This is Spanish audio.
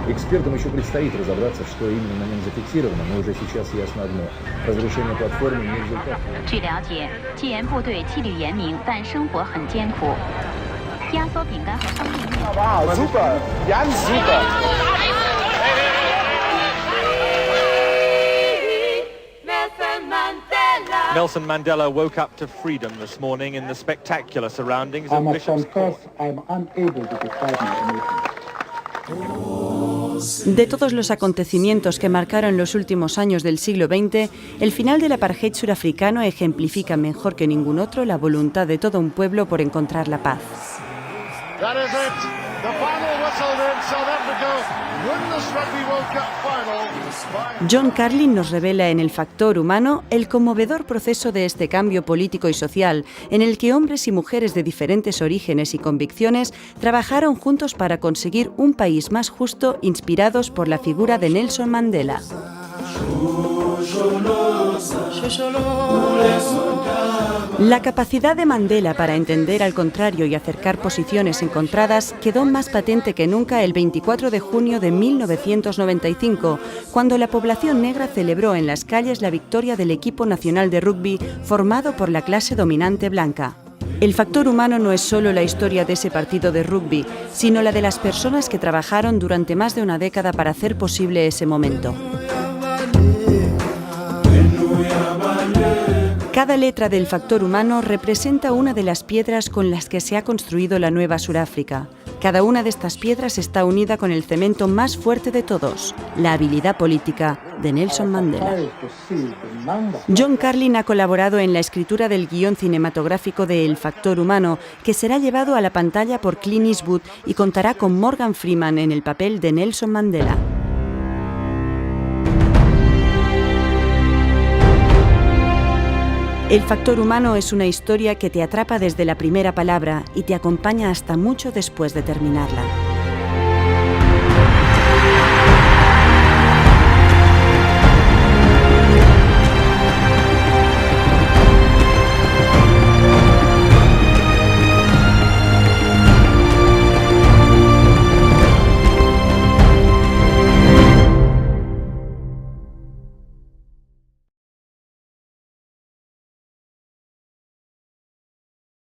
Экспертам еще предстоит разобраться, что именно на нем зафиксировано, но уже сейчас ясно одно – разрушение платформы не результат. 据了解，戒严部队纪律严明，但生活很艰苦。压缩饼干和方便面。Wow, super, ganz super. Nelson Mandela woke up to freedom this morning in the spectacular surroundings of Bishop's Court. I'm unable to describe my emotions. De todos los acontecimientos que marcaron los últimos años del siglo XX, el final del apartheid surafricano ejemplifica mejor que ningún otro la voluntad de todo un pueblo por encontrar la paz. That is it. The final whistle in South Africa win this Rugby World Cup final. John Carlin nos revela en El factor humano el conmovedor proceso de este cambio político y social, en el que hombres y mujeres de diferentes orígenes y convicciones trabajaron juntos para conseguir un país más justo, inspirados por la figura de Nelson Mandela. La capacidad de Mandela para entender al contrario y acercar posiciones encontradas quedó más patente que nunca el 24 de junio de 1995, cuando la población negra celebró en las calles la victoria del equipo nacional de rugby formado por la clase dominante blanca. El factor humano no es solo la historia de ese partido de rugby, sino la de las personas que trabajaron durante más de una década para hacer posible ese momento. Cada letra del factor humano representa una de las piedras con las que se ha construido la nueva Sudáfrica. Cada una de estas piedras está unida con el cemento más fuerte de todos, la habilidad política de Nelson Mandela. John Carlin ha colaborado en la escritura del guión cinematográfico de El factor humano, que será llevado a la pantalla por Clint Eastwood y contará con Morgan Freeman en el papel de Nelson Mandela. El factor humano es una historia que te atrapa desde la primera palabra y te acompaña hasta mucho después de terminarla.